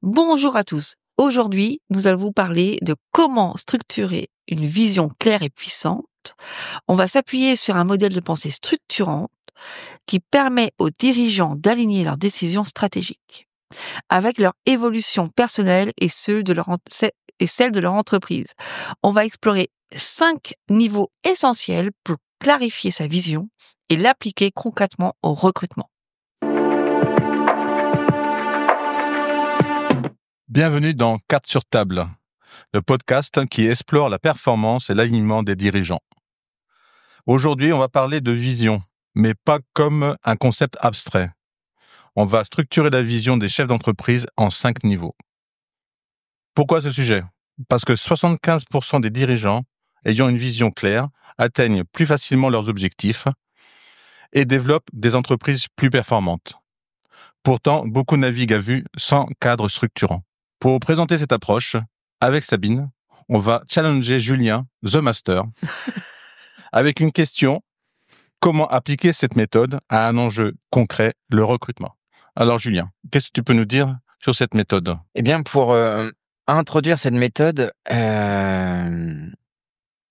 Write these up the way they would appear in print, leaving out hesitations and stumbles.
Bonjour à tous. Aujourd'hui, nous allons vous parler de comment structurer une vision claire et puissante. On va s'appuyer sur un modèle de pensée structurante qui permet aux dirigeants d'aligner leurs décisions stratégiques avec leur évolution personnelle et celle de leur entreprise. On va explorer 5 niveaux essentiels pour clarifier sa vision et l'appliquer concrètement au recrutement. Bienvenue dans Cartes sur table, le podcast qui explore la performance et l'alignement des dirigeants. Aujourd'hui, on va parler de vision, mais pas comme un concept abstrait. On va structurer la vision des chefs d'entreprise en 5 niveaux. Pourquoi ce sujet ? Parce que 75% des dirigeants ayant une vision claire atteignent plus facilement leurs objectifs et développent des entreprises plus performantes. Pourtant, beaucoup naviguent à vue sans cadre structurant. Pour présenter cette approche, avec Sabine, on va challenger Julien, The Master, avec une question: comment appliquer cette méthode à un enjeu concret, le recrutement? Alors Julien, qu'est-ce que tu peux nous dire sur cette méthode? Eh bien, pour introduire cette méthode, on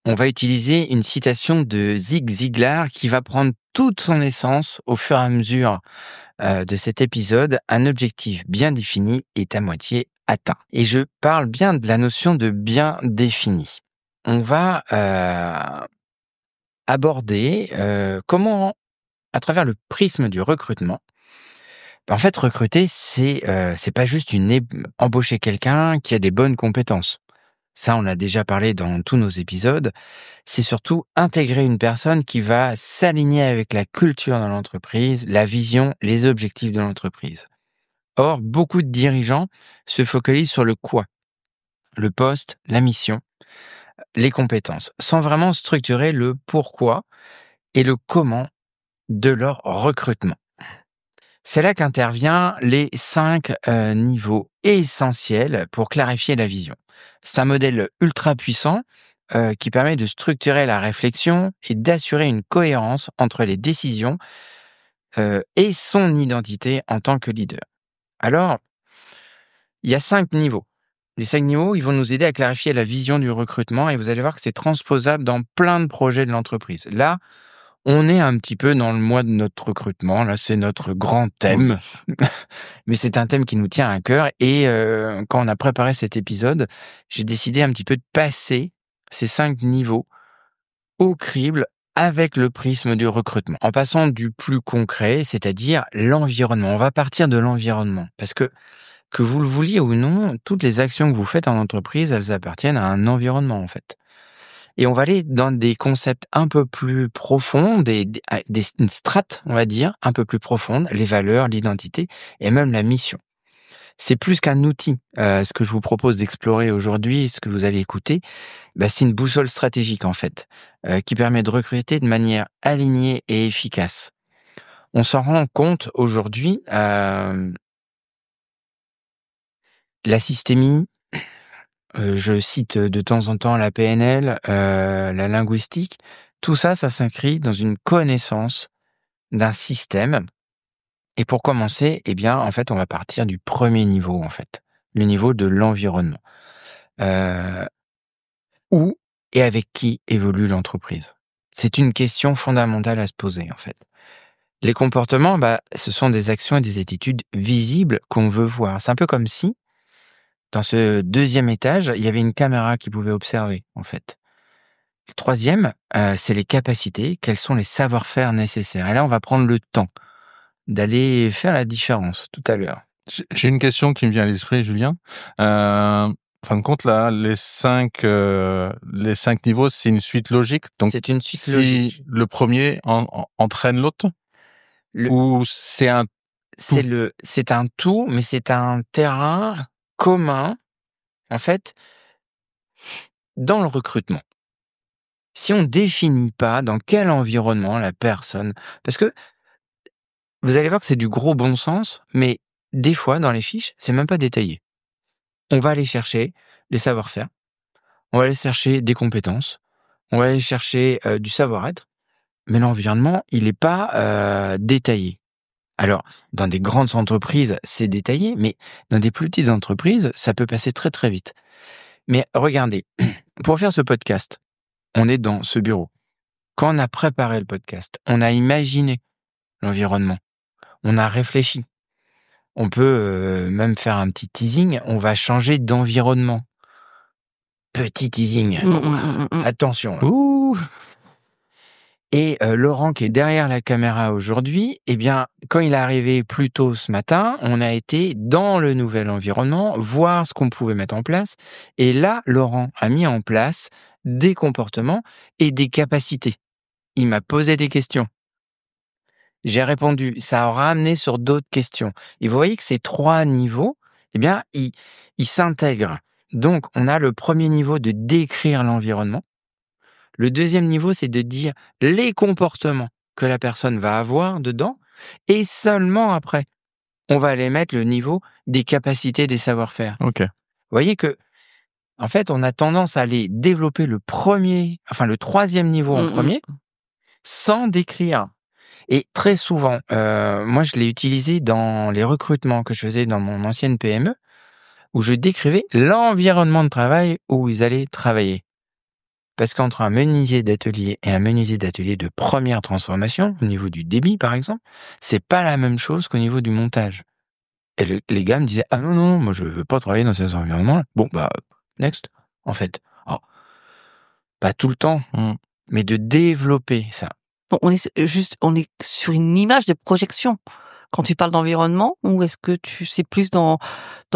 va utiliser une citation de Zig Ziglar qui va prendre toute son essence au fur et à mesure de cet épisode. Un objectif bien défini est à moitié atteint. Et je parle bien de la notion de bien défini. On va aborder comment, à travers le prisme du recrutement, en fait, recruter, c'est pas juste embaucher quelqu'un qui a des bonnes compétences. Ça, on a déjà parlé dans tous nos épisodes. C'est surtout intégrer une personne qui va s'aligner avec la culture de l'entreprise, la vision, les objectifs de l'entreprise. Or, beaucoup de dirigeants se focalisent sur le quoi, le poste, la mission, les compétences, sans vraiment structurer le pourquoi et le comment de leur recrutement. C'est là qu'interviennent les 5 niveaux essentiels pour clarifier la vision. C'est un modèle ultra puissant qui permet de structurer la réflexion et d'assurer une cohérence entre les décisions et son identité en tant que leader. Alors, il y a 5 niveaux. Les 5 niveaux, ils vont nous aider à clarifier la vision du recrutement et vous allez voir que c'est transposable dans plein de projets de l'entreprise. Là, on est un petit peu dans le mois de notre recrutement. Là, c'est notre grand thème. Mais c'est un thème qui nous tient à cœur. Et quand on a préparé cet épisode, j'ai décidé un petit peu de passer ces 5 niveaux au crible avec le prisme du recrutement. En passant du plus concret, c'est-à-dire l'environnement. On va partir de l'environnement. Parce que vous le vouliez ou non, toutes les actions que vous faites en entreprise, elles appartiennent à un environnement, en fait. Et on va aller dans des concepts un peu plus profonds, une strate, on va dire, un peu plus profonde, les valeurs, l'identité et même la mission. C'est plus qu'un outil. Ce que je vous propose d'explorer aujourd'hui, ce que vous allez écouter, c'est une boussole stratégique en fait, qui permet de recruter de manière alignée et efficace. On s'en rend compte aujourd'hui, la systémie, je cite de temps en temps la PNL, la linguistique. Tout ça, ça s'inscrit dans une connaissance d'un système. Et pour commencer, en fait, on va partir du premier niveau, en fait, le niveau de l'environnement. Où et avec qui évolue l'entreprise? C'est une question fondamentale à se poser, en fait. Les comportements, ce sont des actions et des attitudes visibles qu'on veut voir. C'est un peu comme si, dans ce 2e étage, il y avait une caméra qui pouvait observer, en fait. Le 3e, c'est les capacités. Quels sont les savoir-faire nécessaires? Et là, on va prendre le temps d'aller faire la différence tout à l'heure. J'ai une question qui me vient à l'esprit, Julien. En fin de compte, là, les 5 niveaux, c'est une suite logique. Donc, c'est une suite logique. Si le premier entraîne l'autre, ou c'est un tout? C'est un tout, mais c'est un terrain commun, en fait, dans le recrutement. Si on définit pas dans quel environnement la personne... Parce que vous allez voir que c'est du gros bon sens, mais des fois, dans les fiches, c'est même pas détaillé. On va aller chercher les savoir-faire, on va aller chercher des compétences, on va aller chercher du savoir-être, mais l'environnement, il n'est pas détaillé. Alors, dans des grandes entreprises, c'est détaillé, mais dans des plus petites entreprises, ça peut passer très très vite. Mais regardez, pour faire ce podcast, on est dans ce bureau. Quand on a préparé le podcast, on a imaginé l'environnement, on a réfléchi. On peut même faire un petit teasing, on va changer d'environnement. Petit teasing. Attention. Là. Ouh. Et Laurent, qui est derrière la caméra aujourd'hui, eh bien, quand il est arrivé plus tôt ce matin, on a été dans le nouvel environnement, voir ce qu'on pouvait mettre en place. Et là, Laurent a mis en place des comportements et des capacités. Il m'a posé des questions. J'ai répondu. Ça aura amené sur d'autres questions. Et vous voyez que ces 3 niveaux, eh bien, ils s'intègrent. Donc, on a le premier niveau de décrire l'environnement. Le deuxième niveau, c'est de dire les comportements que la personne va avoir dedans. Et seulement après, on va aller mettre le niveau des capacités, des savoir-faire. Ok. Vous voyez que, en fait, on a tendance à aller développer le troisième niveau en premier, sans décrire. Et très souvent, moi, je l'ai utilisé dans les recrutements que je faisais dans mon ancienne PME, où je décrivais l'environnement de travail où ils allaient travailler. Parce qu'entre un menuisier d'atelier et un menuisier d'atelier de première transformation, au niveau du débit par exemple, c'est pas la même chose qu'au niveau du montage. Et les gars me disaient « Ah non, moi je veux pas travailler dans ces environnements-là. » Bon, next, en fait. Alors, pas tout le temps, mais de développer ça. Bon, on est sur une image de projection. Quand tu parles d'environnement, ou est-ce que c'est plus dans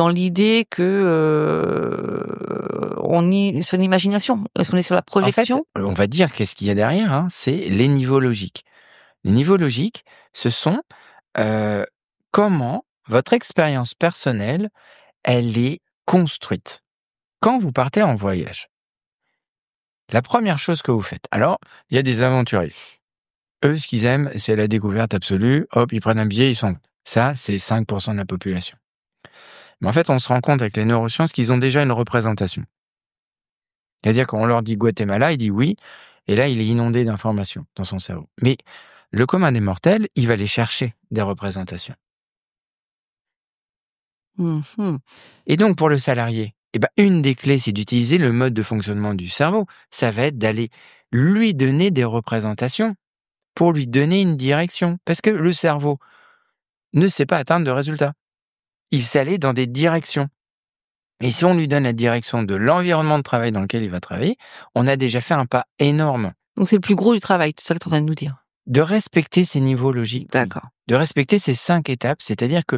l'idée que sur l'imagination? Est-ce qu'on est sur la projection? En fait, on va dire qu'est-ce qu'il y a derrière, c'est les niveaux logiques. Les niveaux logiques, ce sont comment votre expérience personnelle, elle est construite. Quand vous partez en voyage, la première chose que vous faites, alors, il y a des aventuriers. Eux, ce qu'ils aiment, c'est la découverte absolue. Hop, ils prennent un billet, ils s'en vont. Ça, c'est 5% de la population. Mais en fait, on se rend compte avec les neurosciences qu'ils ont déjà une représentation. C'est-à-dire qu'on leur dit Guatemala, il dit oui, et là, il est inondé d'informations dans son cerveau. Mais le commun des mortels, il va aller chercher des représentations. Et donc, pour le salarié, une des clés, c'est d'utiliser le mode de fonctionnement du cerveau. Ça va être d'aller lui donner des représentations pour lui donner une direction. Parce que le cerveau ne sait pas atteindre de résultats. Il sait aller dans des directions. Et si on lui donne la direction de l'environnement de travail dans lequel il va travailler, on a déjà fait un pas énorme. Donc c'est le plus gros du travail, c'est ça que tu es en train de nous dire. De respecter ces niveaux logiques. D'accord. De respecter ces 5 étapes, c'est-à-dire que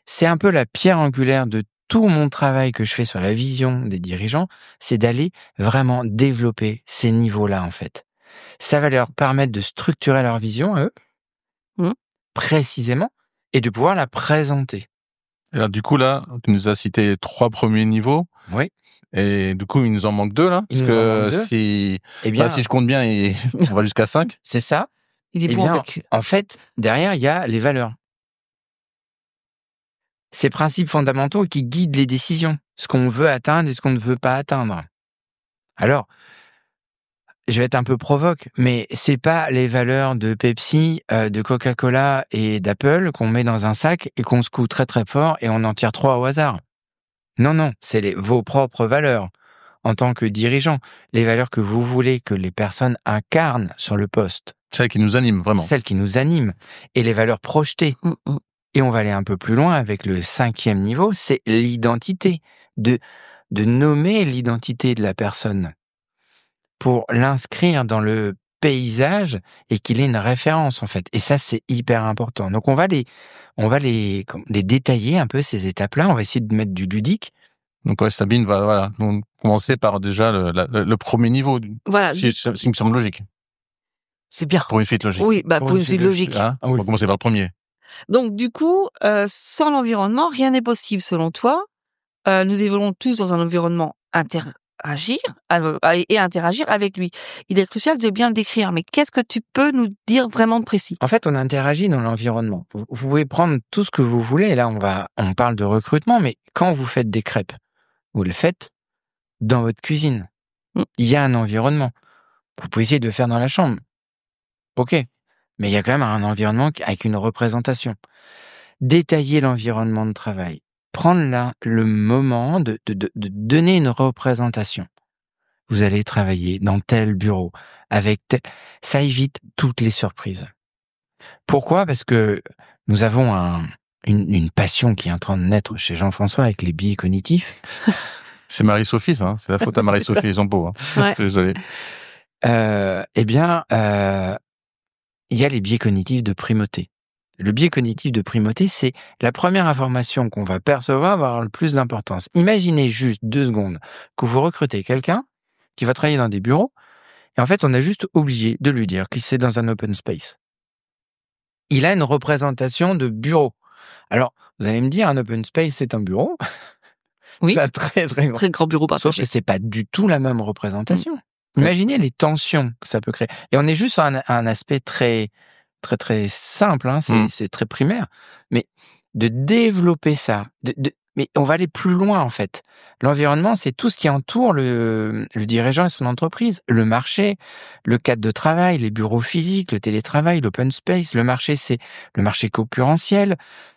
c'est un peu la pierre angulaire de tout mon travail que je fais sur la vision des dirigeants, c'est d'aller vraiment développer ces niveaux-là, en fait. Ça va leur permettre de structurer leur vision, à eux, précisément, et de pouvoir la présenter. Alors, du coup, là, tu nous as cité les 3 premiers niveaux. Oui. Et du coup, il nous en manque 2, là. Parce que si je compte bien, on va jusqu'à 5. C'est ça. Il est bon en calcul. En fait, derrière, il y a les valeurs. Ces principes fondamentaux qui guident les décisions. Ce qu'on veut atteindre et ce qu'on ne veut pas atteindre. Alors, je vais être un peu provoque, mais c'est pas les valeurs de Pepsi, de Coca-Cola et d'Apple qu'on met dans un sac et qu'on secoue très très fort et on en tire 3 au hasard. Non, c'est vos propres valeurs en tant que dirigeant, les valeurs que vous voulez que les personnes incarnent sur le poste. Celles qui nous animent, vraiment. Celles qui nous animent et les valeurs projetées. Et on va aller un peu plus loin avec le 5e niveau, c'est l'identité, de nommer l'identité de la personne pour l'inscrire dans le paysage et qu'il ait une référence, en fait. Et ça, c'est hyper important. Donc, on va les détailler un peu, ces étapes-là. On va essayer de mettre du ludique. Donc, ouais, Sabine va donc, commencer par déjà le premier niveau. Voilà. Ce qui me semble logique. C'est bien. Pour une suite logique. Oui, pour une suite logique. Hein, on va commencer par le premier. Donc, du coup, sans l'environnement, rien n'est possible, selon toi. Nous évoluons tous dans un environnement interagir avec lui. Il est crucial de bien le décrire. Mais qu'est-ce que tu peux nous dire vraiment de précis? En fait, on interagit dans l'environnement. Vous pouvez prendre tout ce que vous voulez. Là, on parle de recrutement, mais quand vous faites des crêpes, vous le faites dans votre cuisine. Il y a un environnement. Vous pouvez essayer de le faire dans la chambre. Ok. Mais il y a quand même un environnement avec une représentation. détailler l'environnement de travail, prendre le moment de donner une représentation. Vous allez travailler dans tel bureau, avec tel... Ça évite toutes les surprises. Pourquoi ? Parce que nous avons une passion qui est en train de naître chez Jean-François avec les biais cognitifs. C'est Marie-Sophie, ça. C'est la faute à Marie-Sophie Zampo. Ouais. Désolé. Il y a les biais cognitifs de primauté. Le biais cognitif de primauté, c'est la première information qu'on va percevoir va avoir le plus d'importance. Imaginez juste 2 secondes que vous recrutez quelqu'un qui va travailler dans des bureaux, et en fait, on a juste oublié de lui dire qu'il c'est dans un open space. Il a une représentation de bureau. Alors, vous allez me dire, un open space, c'est un bureau. Oui. C'est un très, très grand. Très grand bureau Sauf partagé. que c'est pas du tout la même représentation. Imaginez les tensions que ça peut créer. Et on est juste sur un aspect très, très, très simple, hein. C'est très primaire. Mais de développer ça, mais on va aller plus loin, en fait. L'environnement, c'est tout ce qui entoure le dirigeant et son entreprise. Le marché, le cadre de travail, les bureaux physiques, le télétravail, l'open space. Le marché, c'est le marché concurrentiel.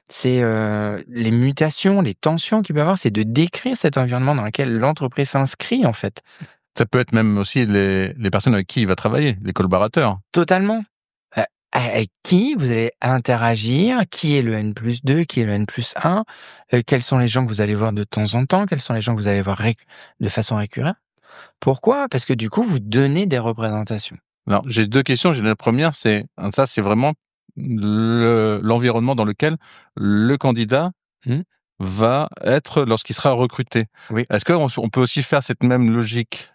C'est les mutations, les tensions qu'il peut y avoir. C'est de décrire cet environnement dans lequel l'entreprise s'inscrit, en fait. Ça peut être même aussi les personnes avec qui il va travailler, les collaborateurs. Totalement. Avec qui vous allez interagir, qui est le N+2, qui est le N+1, quels sont les gens que vous allez voir de temps en temps, quels sont les gens que vous allez voir de façon récurrente. Pourquoi ? Parce que du coup, vous donnez des représentations. Alors, j'ai 2 questions. La première, c'est vraiment l'environnement dans lequel le candidat va être lorsqu'il sera recruté. Oui. Est-ce qu'on peut aussi faire cette même logique,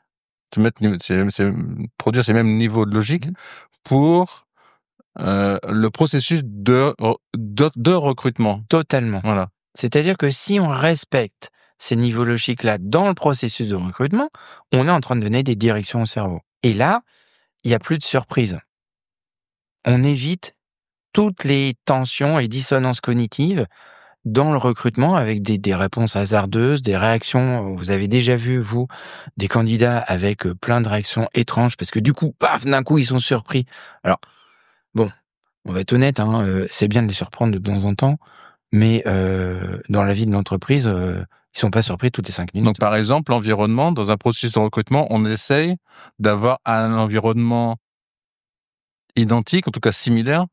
produire ces mêmes niveaux de logique pour le processus de recrutement? Totalement. Voilà. C'est-à-dire que si on respecte ces niveaux logiques-là dans le processus de recrutement, on est en train de donner des directions au cerveau. Et là, il n'y a plus de surprise. On évite toutes les tensions et dissonances cognitives dans le recrutement avec des réponses hasardeuses, des réactions. Vous avez déjà vu, vous, des candidats avec plein de réactions étranges parce que du coup, paf, d'un coup, ils sont surpris. Alors, bon, on va être honnête, hein, c'est bien de les surprendre de temps en temps, mais dans la vie de l'entreprise, ils sont pas surpris toutes les 5 minutes. Donc, par exemple, l'environnement, dans un processus de recrutement, on essaye d'avoir un environnement identique, en tout cas similaire,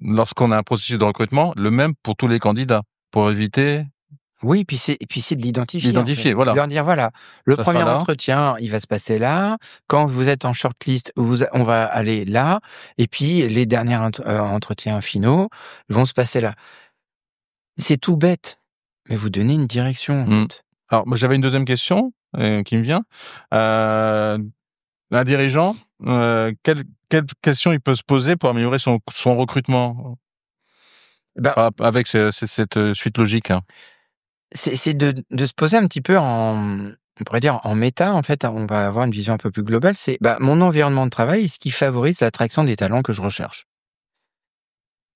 lorsqu'on a un processus de recrutement, le même pour tous les candidats, pour éviter... Oui, puis c'est de l'identifier. L'identifier, en fait. voilà. Leur dire, voilà, le Ça premier sera là. entretien, il va se passer là. Quand vous êtes en shortlist, on va aller là. Et puis, les derniers entretiens finaux vont se passer là. C'est tout bête, mais vous donnez une direction, en fait. Alors, moi, j'avais une deuxième question qui me vient. Un dirigeant, quelle question il peut se poser pour améliorer son recrutement avec cette suite logique, hein. C'est de se poser un petit peu on pourrait dire en méta, en fait, on va avoir une vision un peu plus globale. C'est mon environnement de travail, est-ce qui favorise l'attraction des talents que je recherche ?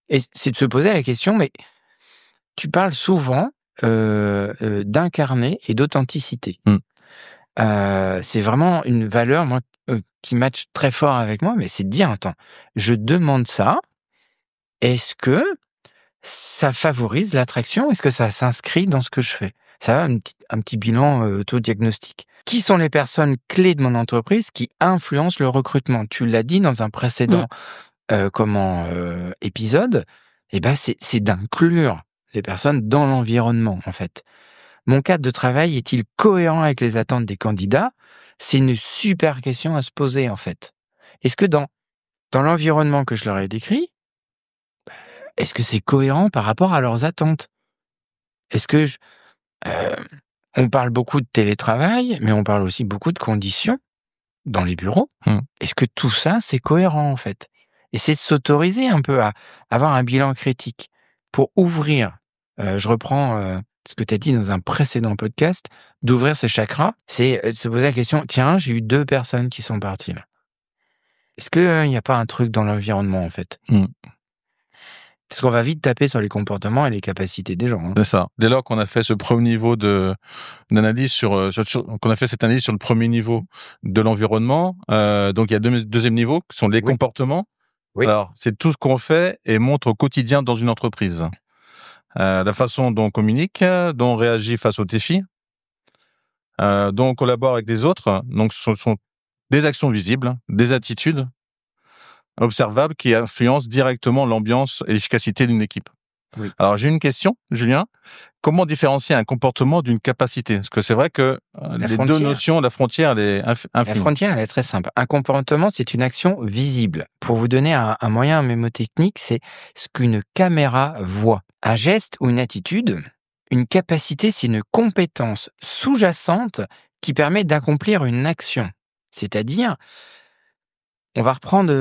Et c'est de se poser la question, mais tu parles souvent d'incarner et d'authenticité. C'est vraiment une valeur, moi, qui match très fort avec moi, mais c'est de dire, attends, je demande ça, est-ce que ça favorise l'attraction ? Est-ce que ça s'inscrit dans ce que je fais ? Ça va, un petit bilan auto-diagnostique. Qui sont les personnes clés de mon entreprise qui influencent le recrutement ? Tu l'as dit dans un précédent épisode, c'est d'inclure les personnes dans l'environnement, en fait. Mon cadre de travail est-il cohérent avec les attentes des candidats ? C'est une super question à se poser, en fait. Est-ce que dans l'environnement que je leur ai décrit, est-ce que c'est cohérent par rapport à leurs attentes ? Est-ce que on parle beaucoup de télétravail, mais on parle aussi beaucoup de conditions dans les bureaux. Est-ce que tout ça, c'est cohérent, en fait ? Et c'est de s'autoriser un peu à avoir un bilan critique pour ouvrir. Je reprends ce que tu as dit dans un précédent podcast, d'ouvrir ses chakras, c'est de se poser la question, tiens, j'ai eu 2 personnes qui sont parties là. Est-ce qu'il n'y a pas un truc dans l'environnement, en fait ? Parce qu'on va vite taper sur les comportements et les capacités des gens. C'est ça. Dès lors qu'on a fait ce premier niveau d'analyse qu'on a fait cette analyse sur le premier niveau de l'environnement, donc il y a deuxième niveau qui sont les comportements. Oui. Alors, c'est tout ce qu'on fait et montre au quotidien dans une entreprise. la façon dont on communique, dont on réagit face aux défis, dont on collabore avec des autres. Donc, ce sont des actions visibles, des attitudes observables qui influencent directement l'ambiance et l'efficacité d'une équipe. Oui. Alors, j'ai une question, Julien. Comment différencier un comportement d'une capacité? Parce que c'est vrai que les deux notions, la frontière, elle est La infime. frontière, elle est très simple. Un comportement, c'est une action visible. Pour vous donner un moyen mémotechnique, c'est ce qu'une caméra voit. Un geste ou une attitude, une capacité, c'est une compétence sous-jacente qui permet d'accomplir une action. C'est-à-dire, on va reprendre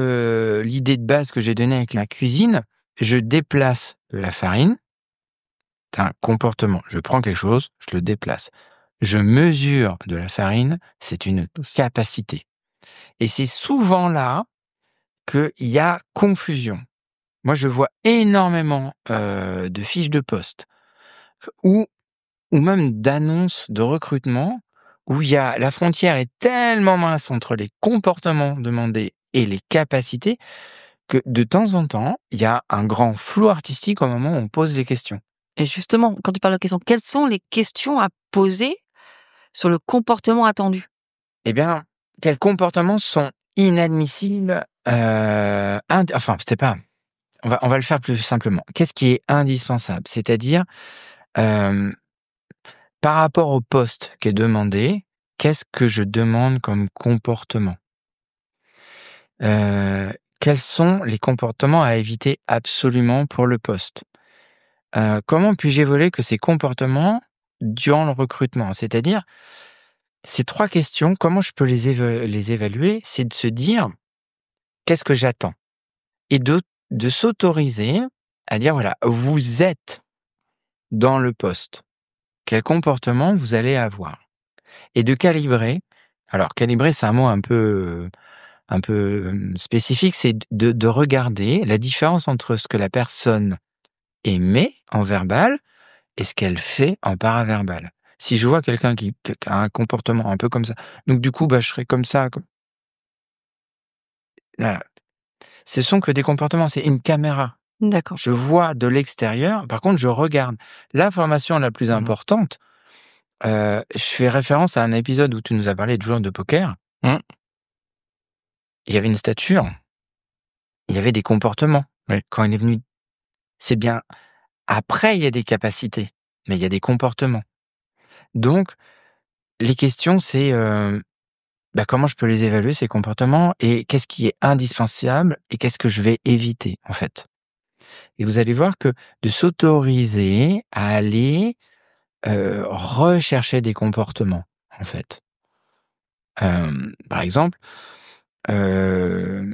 l'idée de base que j'ai donnée avec la cuisine. Je déplace de la farine. C'est un comportement. Je prends quelque chose, je le déplace. Je mesure de la farine, c'est une capacité. Et c'est souvent là qu'il y a confusion. Moi, je vois énormément de fiches de poste ou même d'annonces de recrutement où il y a la frontière est tellement mince entre les comportements demandés et les capacités que de temps en temps, il y a un grand flou artistique au moment où on pose les questions. Et justement, quand tu parles de questions, quelles sont les questions à poser sur le comportement attendu? Eh bien, quels comportements sont inadmissibles enfin, c'est pas. On va le faire plus simplement. Qu'est-ce qui est indispensable? C'est-à-dire, euh, par rapport au poste qui est demandé, qu'est-ce que je demande comme comportement? Quels sont les comportements à éviter absolument pour le poste? Comment puis-je évoluer que ces comportements durant le recrutement? C'est-à-dire, ces 3 questions, comment je peux les évaluer? C'est de se dire: «Qu'est-ce que j'attends?» et de s'autoriser à dire: «Voilà, vous êtes dans le poste. Quel comportement vous allez avoir?» et de calibrer. Alors calibrer, c'est un mot un peu, spécifique, c'est de regarder la différence entre ce que la personne émet en verbal et ce qu'elle fait en paraverbal. Si je vois quelqu'un qui a un comportement un peu comme ça, donc du coup, je serai comme ça, voilà. Ce sont que des comportements, c'est une caméra. D'accord. Je vois de l'extérieur, par contre, je regarde. L'information la plus importante, je fais référence à un épisode où tu nous as parlé de joueurs de poker. Mmh. Il y avait une stature, il y avait des comportements. Oui. Quand il est venu, c'est bien. Après, il y a des capacités, mais il y a des comportements. Donc, les questions, c'est comment je peux les évaluer, ces comportements, et qu'est-ce qui est indispensable et qu'est-ce que je vais éviter, en fait. Et vous allez voir que de s'autoriser à aller rechercher des comportements, en fait. Par exemple, dans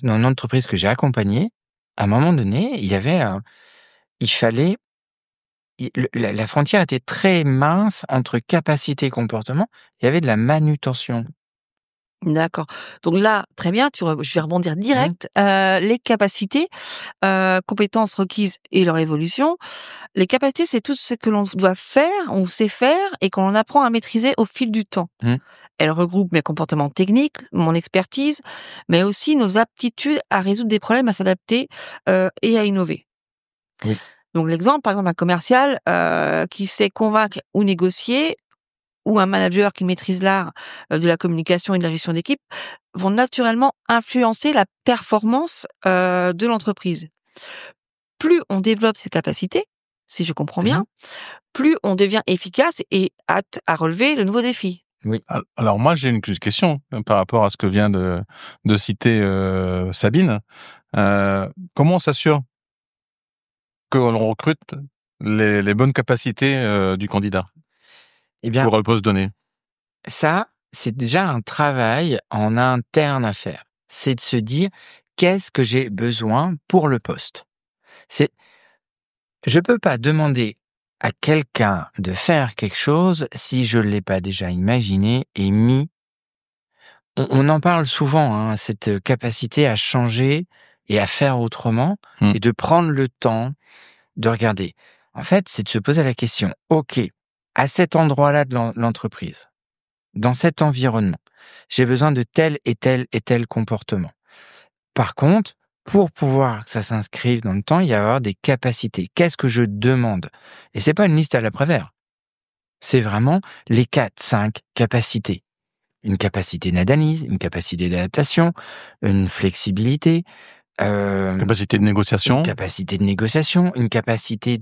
une entreprise que j'ai accompagnée, à un moment donné, il fallait, la frontière était très mince entre capacité et comportement. Il y avait de la manutention. D'accord. Donc là, très bien, je vais rebondir direct. Les capacités, compétences requises et leur évolution. Les capacités, c'est tout ce que l'on doit faire, on sait faire et qu'on apprend à maîtriser au fil du temps. Elle regroupe mes comportements techniques, mon expertise, mais aussi nos aptitudes à résoudre des problèmes, à s'adapter et à innover. Oui. Donc l'exemple, par exemple, un commercial qui sait convaincre ou négocier, ou un manager qui maîtrise l'art de la communication et de la gestion d'équipe, vont naturellement influencer la performance de l'entreprise. Plus on développe ces capacités, si je comprends bien, plus on devient efficace et apte à relever le nouveau défi. Oui. Alors moi, j'ai une question par rapport à ce que vient de citer Sabine. Comment on s'assure que l'on recrute les bonnes capacités du candidat Eh bien, pour le poste donné? ça, c'est déjà un travail en interne à faire. C'est de se dire, qu'est-ce que j'ai besoin pour le poste? Je peux pas demander à quelqu'un de faire quelque chose si je l'ai pas déjà imaginé et mis. On en parle souvent, hein, cette capacité à changer et à faire autrement et de prendre le temps de regarder. En fait, c'est de se poser la question, OK, à cet endroit-là de l'entreprise, dans cet environnement, j'ai besoin de tel et tel et tel comportement. Par contre, pour pouvoir que ça s'inscrive dans le temps, il va y avoir des capacités. Qu'est-ce que je demande? Et c'est pas une liste à la Prévert. C'est vraiment les 4-5 capacités. Une capacité d'analyse, une capacité d'adaptation, une flexibilité, Capacité de négociation. une capacité de négociation, une capacité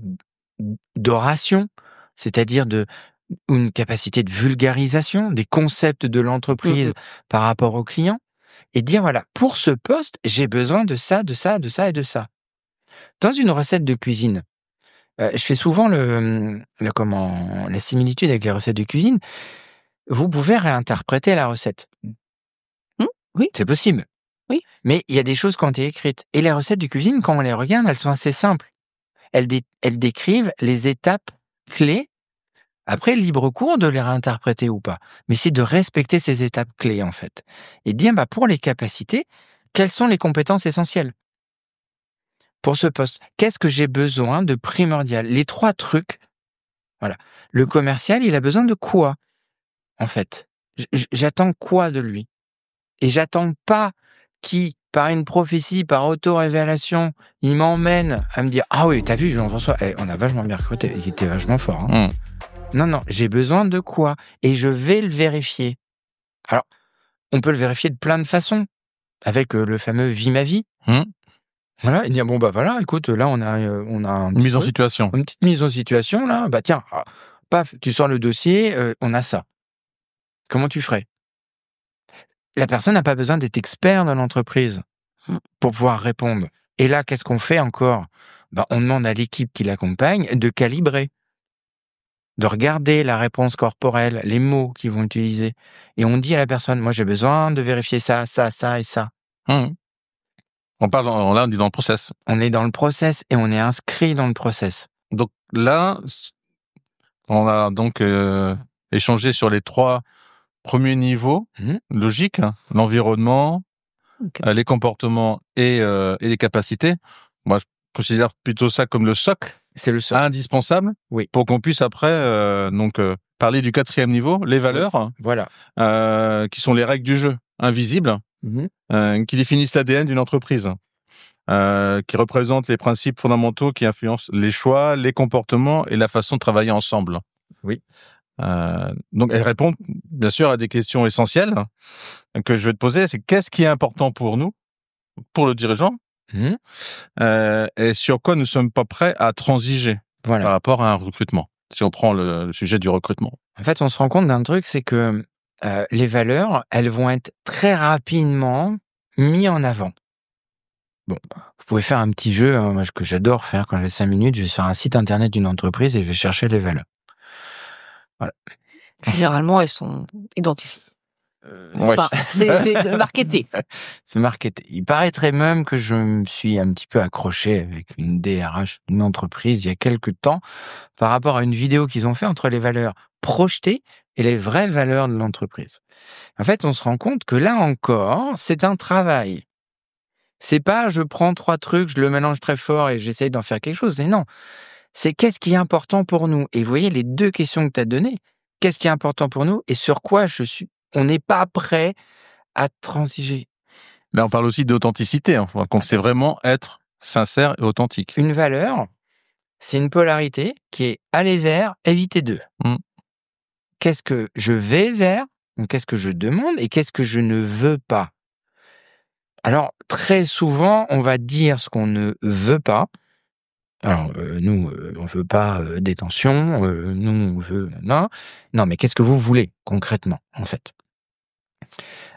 d'oration, c'est-à-dire une capacité de vulgarisation des concepts de l'entreprise par rapport au client, et dire voilà, pour ce poste, j'ai besoin de ça, de ça, de ça et de ça. Dans une recette de cuisine, je fais souvent la similitude avec les recettes de cuisine. Vous pouvez réinterpréter la recette. Oui. C'est possible. Oui. Mais il y a des choses qui ont été écrites. Et les recettes de cuisine, quand on les regarde, elles sont assez simples. Elles décrivent les étapes clés. Après, libre cours de les réinterpréter ou pas. Mais c'est de respecter ces étapes clés, en fait. Et dire, pour les capacités, quelles sont les compétences essentielles pour ce poste? Qu'est-ce que j'ai besoin de primordial? Les 3 trucs. Voilà. Le commercial, il a besoin de quoi, en fait? J'attends quoi de lui? Et j'attends pas qu'il, par une prophétie, par auto-révélation, il m'emmène à me dire « Ah oui, t'as vu, Jean-François, on a vachement bien recruté, il était vachement fort. » Non, j'ai besoin de quoi? Et je vais le vérifier. Alors, on peut le vérifier de plein de façons, avec le fameux « Vie ma vie ». Voilà, et dire « Bon, voilà, écoute, là, on a Une mise en situation. une petite mise en situation, là. Tiens, paf, tu sors le dossier, on a ça. Comment tu ferais ?» La personne n'a pas besoin d'être expert dans l'entreprise pour pouvoir répondre. Et là, qu'est-ce qu'on fait encore? On demande à l'équipe qui l'accompagne de calibrer, de regarder la réponse corporelle, les mots qu'ils vont utiliser. Et on dit à la personne, moi j'ai besoin de vérifier ça, ça, ça et ça. On est dans le process. On est dans le process et on est inscrit dans le process. Donc là, on a donc échangé sur les 3 premiers niveaux logiques, l'environnement, les comportements et les capacités. Moi, je considère plutôt ça comme le socle. C'est le socle. Indispensable. Oui. Pour qu'on puisse après parler du 4e niveau, les valeurs. Voilà. Qui sont les règles du jeu invisibles, qui définissent l'ADN d'une entreprise, qui représentent les principes fondamentaux qui influencent les choix, les comportements et la façon de travailler ensemble. Oui. Donc, elles répondent bien sûr à des questions essentielles que je vais te poser. C'est qu'est-ce qui est important pour nous, pour le dirigeant, et sur quoi nous ne sommes pas prêts à transiger par rapport à un recrutement, si on prend le sujet du recrutement. En fait, on se rend compte d'un truc, c'est que les valeurs, elles vont être très rapidement mises en avant. Bon, vous pouvez faire un petit jeu, moi, que j'adore faire quand j'ai 5 minutes, je vais sur un site internet d'une entreprise et je vais chercher les valeurs. Voilà. Généralement, elles sont identifiées. Ouais. C'est marketé. C'est marketé. Il paraîtrait même que je me suis un petit peu accroché avec une DRH d'une entreprise il y a quelques temps par rapport à une vidéo qu'ils ont fait entre les valeurs projetées et les vraies valeurs de l'entreprise. En fait, on se rend compte que là encore, c'est un travail. C'est pas je prends 3 trucs, je le mélange très fort et j'essaye d'en faire quelque chose. Et non, c'est qu'est-ce qui est important pour nous. Et vous voyez les 2 questions que tu as données. Qu'est-ce qui est important pour nous et sur quoi on n'est pas prêt à transiger. Là, on parle aussi d'authenticité. Donc, c'est vraiment être sincère et authentique. Une valeur, c'est une polarité qui est aller vers, éviter de. Qu'est-ce que je vais vers, donc qu'est-ce que je demande et qu'est-ce que je ne veux pas. Alors, très souvent, on va dire ce qu'on ne veut pas. Alors, nous, on veut pas des tensions, nous, on veut... Non, mais qu'est-ce que vous voulez, concrètement, en fait?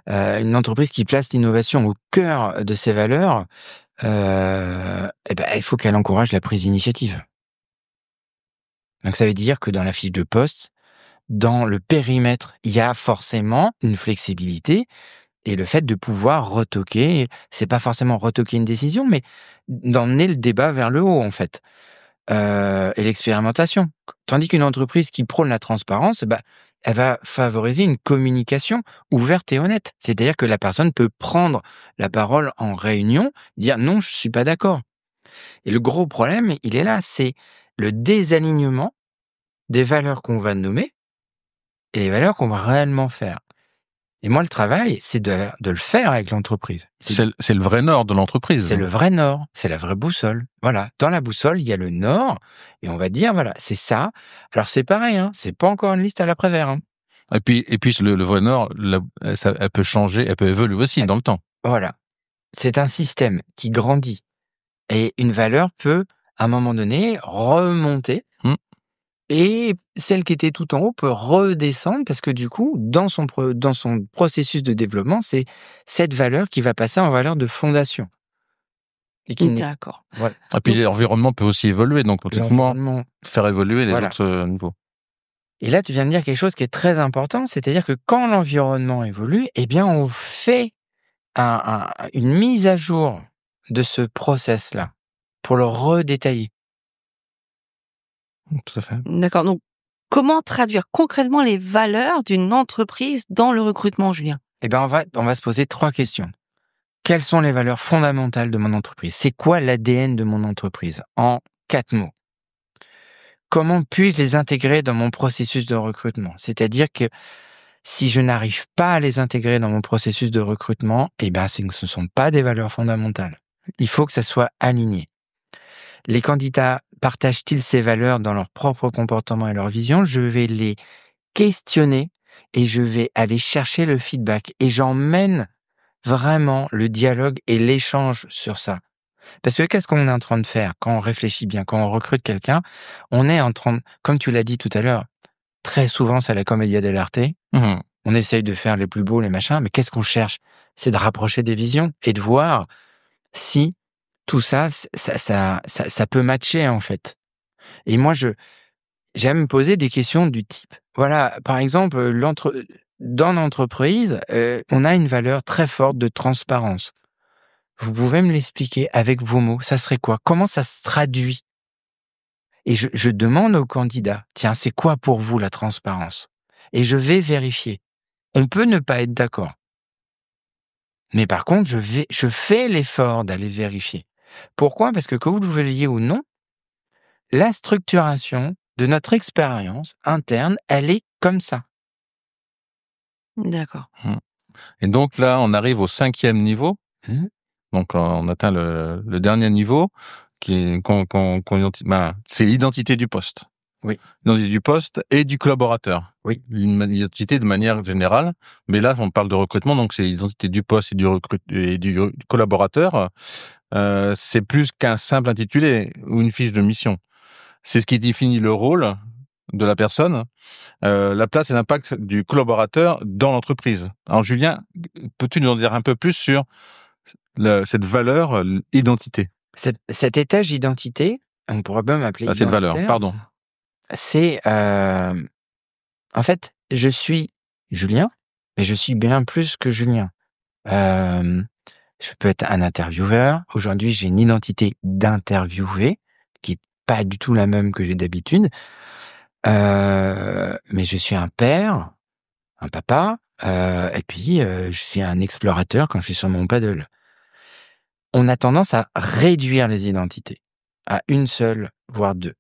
Une entreprise qui place l'innovation au cœur de ses valeurs, il faut qu'elle encourage la prise d'initiative. Donc, ça veut dire que dans la fiche de poste, dans le périmètre, il y a forcément une flexibilité et le fait de pouvoir retoquer, c'est pas forcément retoquer une décision, mais d'emmener le débat vers le haut, en fait. Et l'expérimentation. Tandis qu'une entreprise qui prône la transparence, elle va favoriser une communication ouverte et honnête. C'est-à-dire que la personne peut prendre la parole en réunion, dire non, je suis pas d'accord. Et le gros problème, il est là, c'est le désalignement des valeurs qu'on va nommer et les valeurs qu'on va réellement faire. Et moi, le travail, c'est de le faire avec l'entreprise. C'est le vrai nord de l'entreprise. C'est le vrai nord, c'est la vraie boussole. Voilà, dans la boussole, il y a le nord, et on va dire, voilà, c'est ça. Alors c'est pareil, hein, c'est pas encore une liste à l'après-vert. Hein. Et puis le vrai nord, elle peut changer, elle peut évoluer aussi dans le temps. Voilà, c'est un système qui grandit, et une valeur peut, à un moment donné, remonter, et celle qui était tout en haut peut redescendre, parce que du coup, dans son processus de développement, c'est cette valeur qui va passer en valeur de fondation. Et qui D'accord. Voilà. Et puis l'environnement peut aussi évoluer, donc automatiquement faire évoluer les autres niveaux. Et là, tu viens de dire quelque chose qui est très important, c'est-à-dire que quand l'environnement évolue, eh bien, on fait une mise à jour de ce process-là pour le redétailler. Tout à fait. D'accord. Donc, comment traduire concrètement les valeurs d'une entreprise dans le recrutement, Julien? Eh bien, on va se poser 3 questions. Quelles sont les valeurs fondamentales de mon entreprise? C'est quoi l'ADN de mon entreprise? En 4 mots. Comment puis-je les intégrer dans mon processus de recrutement? C'est-à-dire que si je n'arrive pas à les intégrer dans mon processus de recrutement, eh ben, ce ne sont pas des valeurs fondamentales. Il faut que ça soit aligné. Les candidats partagent-ils ces valeurs dans leur propre comportement et leur vision? Je vais les questionner et je vais aller chercher le feedback. Et j'emmène vraiment le dialogue et l'échange sur ça. Parce que qu'est-ce qu'on est en train de faire quand on réfléchit bien, quand on recrute quelqu'un? On est en train de, comme tu l'as dit tout à l'heure, très souvent c'est la commedia dell'arte. On essaye de faire les plus beaux, les machins, mais qu'est-ce qu'on cherche? C'est de rapprocher des visions et de voir si tout ça peut matcher, en fait. Et moi, j'aime me poser des questions du type, voilà, par exemple, dans l'entreprise, on a une valeur très forte de transparence. Vous pouvez me l'expliquer avec vos mots? Ça serait quoi? Comment ça se traduit? Et je demande au candidat, tiens, c'est quoi pour vous la transparence? Et je vais vérifier. On peut ne pas être d'accord. Mais par contre, je fais l'effort d'aller vérifier. Pourquoi? Parce que vous le vouliez ou non, la structuration de notre expérience interne, elle est comme ça. D'accord. Et donc là, on arrive au 5e niveau. Donc on atteint le dernier niveau, c'est l'identité du poste. Oui. L'identité du poste et du collaborateur. Oui. L'identité de manière générale, mais là on parle de recrutement, donc c'est l'identité du poste et du collaborateur. C'est plus qu'un simple intitulé ou une fiche de mission. C'est ce qui définit le rôle de la personne, la place et l'impact du collaborateur dans l'entreprise. Alors Julien, peux-tu nous en dire un peu plus sur cette valeur, identité? Cet étage d'identité, on pourrait même appeler cette valeur, pardon. C'est, en fait, je suis Julien, mais je suis bien plus que Julien. Je peux être un intervieweur. Aujourd'hui, j'ai une identité d'interviewé qui est pas du tout la même que j'ai d'habitude. Mais je suis un père, un papa, et puis je suis un explorateur quand je suis sur mon paddle. On a tendance à réduire les identités à une seule, voire 2.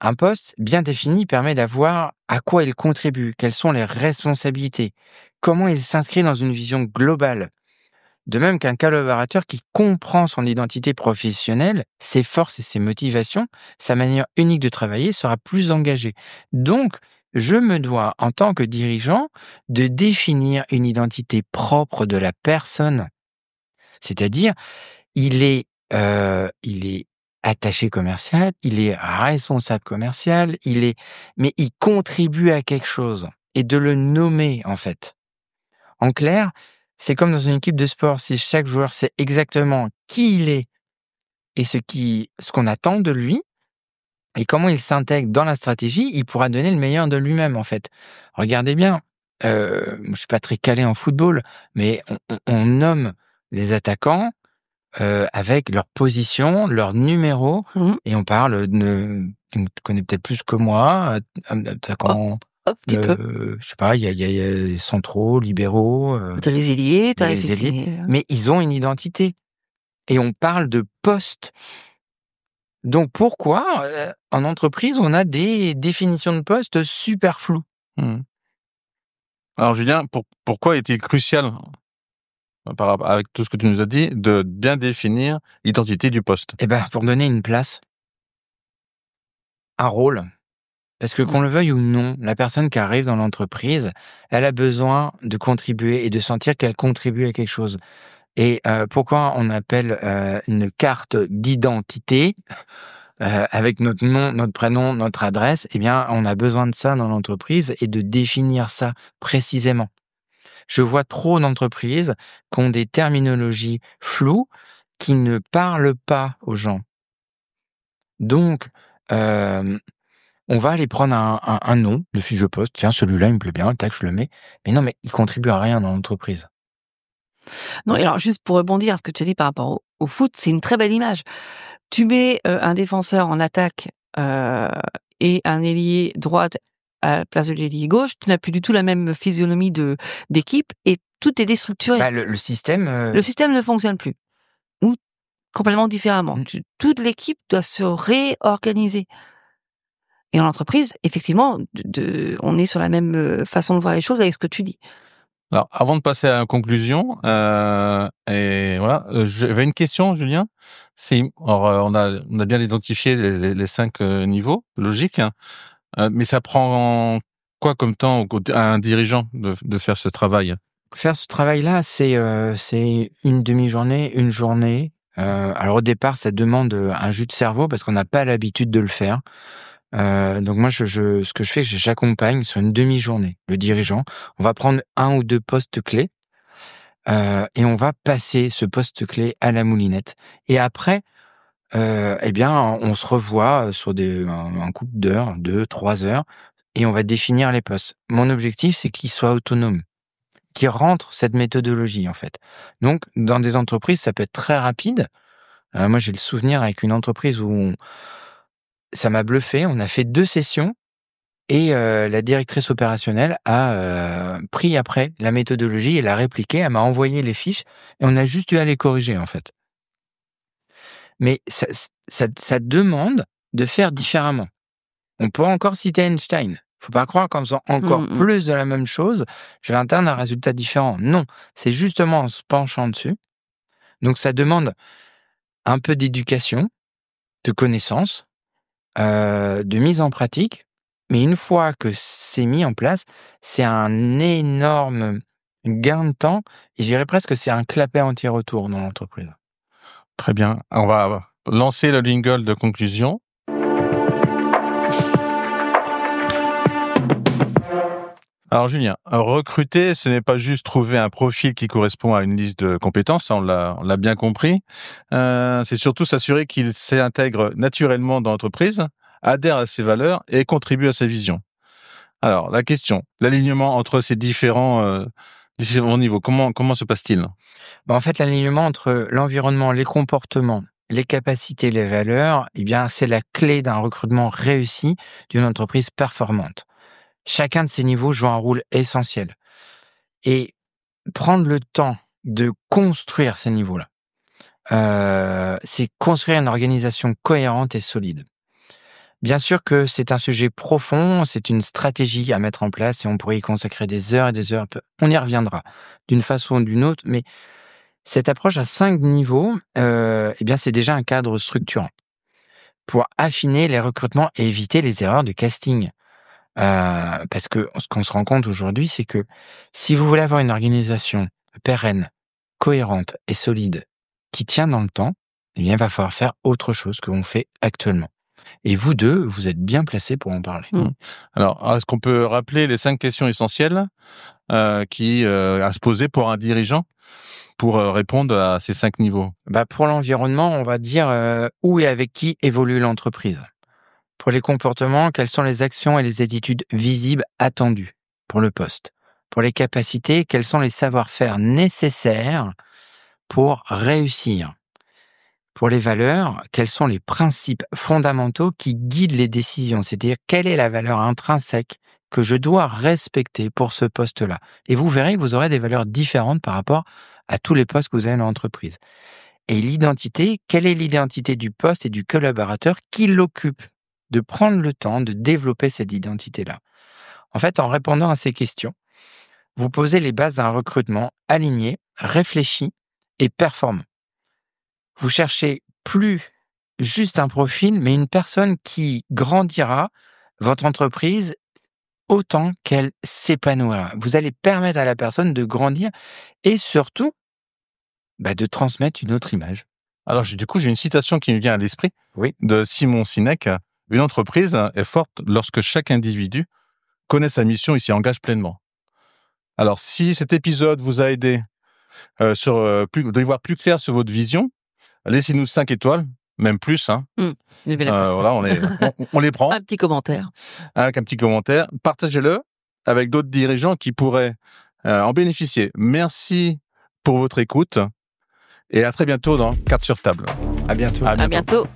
Un poste bien défini permet d'avoir à quoi il contribue, quelles sont les responsabilités, comment il s'inscrit dans une vision globale. De même qu'un collaborateur qui comprend son identité professionnelle, ses forces et ses motivations, sa manière unique de travailler sera plus engagé. Donc, je me dois, en tant que dirigeant, de définir une identité propre de la personne. C'est-à-dire, il est attaché commercial, il est responsable commercial, mais il contribue à quelque chose et de le nommer, en fait. En clair, c'est comme dans une équipe de sport, si chaque joueur sait exactement qui il est et ce qu'on attend de lui et comment il s'intègre dans la stratégie, il pourra donner le meilleur de lui-même, en fait. Regardez bien, je suis pas très calé en football, mais on nomme les attaquants avec leur position, leur numéro, et on parle tu connais peut-être plus que moi, attaquant. Un petit peu. Je sais pas, il y a les centraux, libéraux. T'as les ailiers, t'as les ailiers, mais ils ont une identité. Et on parle de poste. Donc pourquoi, en entreprise, on a des définitions de poste super floues? Alors Julien, pourquoi est-il crucial, avec tout ce que tu nous as dit, de bien définir l'identité du poste? Eh ben, pour donner une place, un rôle, parce que qu'on le veuille ou non, la personne qui arrive dans l'entreprise, elle a besoin de contribuer et de sentir qu'elle contribue à quelque chose. Et pourquoi on appelle une carte d'identité avec notre nom, notre prénom, notre adresse? Eh bien, on a besoin de ça dans l'entreprise et de définir ça précisément. Je vois trop d'entreprises qui ont des terminologies floues qui ne parlent pas aux gens. Donc, on va aller prendre un nom de fiche de poste. Tiens, celui-là, il me plaît bien, tac, je le mets. Mais non, mais il contribue à rien dans l'entreprise. Non, et alors juste pour rebondir à ce que tu as dit par rapport au foot, c'est une très belle image. Tu mets un défenseur en attaque et un ailier droite à la place de l'ailier gauche, tu n'as plus du tout la même physionomie d'équipe et tout est déstructuré. Bah, le système... Le système ne fonctionne plus. Ou complètement différemment. Toute l'équipe doit se réorganiser. Et en entreprise, effectivement, on est sur la même façon de voir les choses avec ce que tu dis. Alors, avant de passer à la conclusion, et voilà, j'avais une question, Julien. On a bien identifié les 5 niveaux logiques, hein, mais ça prend quoi comme temps à un dirigeant de faire ce travail? Faire ce travail-là, c'est une demi-journée, une journée. Alors au départ, ça demande un jus de cerveau parce qu'on n'a pas l'habitude de le faire. Donc moi, ce que je fais, j'accompagne sur une demi-journée le dirigeant. On va prendre 1 ou 2 postes clés et on va passer ce poste clé à la moulinette. Et après, eh bien, on se revoit sur un couple d'heures, 2, 3 heures, et on va définir les postes. Mon objectif, c'est qu'il soit autonome, qui rentre cette méthodologie, en fait. Donc, dans des entreprises, ça peut être très rapide. Moi, j'ai le souvenir avec une entreprise où ça m'a bluffé. On a fait 2 sessions et la directrice opérationnelle a pris après la méthodologie et l'a répliquée. Elle m'a envoyé les fiches et on a juste eu à les corriger, en fait. Mais ça demande de faire différemment. On peut encore citer Einstein. Faut pas croire qu'en faisant encore plus de la même chose, je vais atteindre un résultat différent. Non, c'est justement en se penchant dessus. Donc ça demande un peu d'éducation, de connaissances, de mise en pratique. Mais une fois que c'est mis en place, c'est un énorme gain de temps. Et je dirais presque que c'est un clapet anti-retour dans l'entreprise. Très bien. On va lancer le jingle de conclusion. Alors Julien, recruter, ce n'est pas juste trouver un profil qui correspond à une liste de compétences, on l'a bien compris. C'est surtout s'assurer qu'il s'intègre naturellement dans l'entreprise, adhère à ses valeurs et contribue à sa vision. Alors la question, l'alignement entre ces différents niveaux, comment se passe-t-il? En fait, l'alignement entre l'environnement, les comportements, les capacités, les valeurs, eh bien, c'est la clé d'un recrutement réussi d'une entreprise performante. Chacun de ces niveaux joue un rôle essentiel. Et prendre le temps de construire ces niveaux-là, c'est construire une organisation cohérente et solide. Bien sûr que c'est un sujet profond, c'est une stratégie à mettre en place et on pourrait y consacrer des heures et des heures. On y reviendra d'une façon ou d'une autre, mais cette approche à 5 niveaux, eh bien, c'est déjà un cadre structurant pour affiner les recrutements et éviter les erreurs de casting. Parce que ce qu'on se rend compte aujourd'hui, c'est que si vous voulez avoir une organisation pérenne, cohérente et solide, qui tient dans le temps, eh bien, il va falloir faire autre chose que l'on fait actuellement. Et vous deux, vous êtes bien placés pour en parler. Alors, est-ce qu'on peut rappeler les 5 questions essentielles à se poser pour un dirigeant pour répondre à ces 5 niveaux? Pour l'environnement, on va dire où et avec qui évolue l'entreprise. Pour les comportements, quelles sont les actions et les attitudes visibles attendues pour le poste? Pour les capacités, quels sont les savoir-faire nécessaires pour réussir? Pour les valeurs, quels sont les principes fondamentaux qui guident les décisions? C'est-à-dire, quelle est la valeur intrinsèque que je dois respecter pour ce poste-là? Et vous verrez que vous aurez des valeurs différentes par rapport à tous les postes que vous avez dans l'entreprise. Et l'identité, quelle est l'identité du poste et du collaborateur qui l'occupe? De prendre le temps de développer cette identité-là. En fait, en répondant à ces questions, vous posez les bases d'un recrutement aligné, réfléchi et performant. Vous cherchez plus juste un profil, mais une personne qui grandira votre entreprise autant qu'elle s'épanouira. Vous allez permettre à la personne de grandir et surtout de transmettre une autre image. Alors, du coup, j'ai une citation qui me vient à l'esprit Oui. de Simon Sinek. Une entreprise est forte lorsque chaque individu connaît sa mission et s'y engage pleinement. Alors, si cet épisode vous a aidé de y voir plus clair sur votre vision, laissez-nous 5 étoiles, même plus. Voilà, on les prend. Un petit commentaire. Avec un petit commentaire. Partagez-le avec d'autres dirigeants qui pourraient en bénéficier. Merci pour votre écoute et à très bientôt dans Cartes sur table. À bientôt. À bientôt.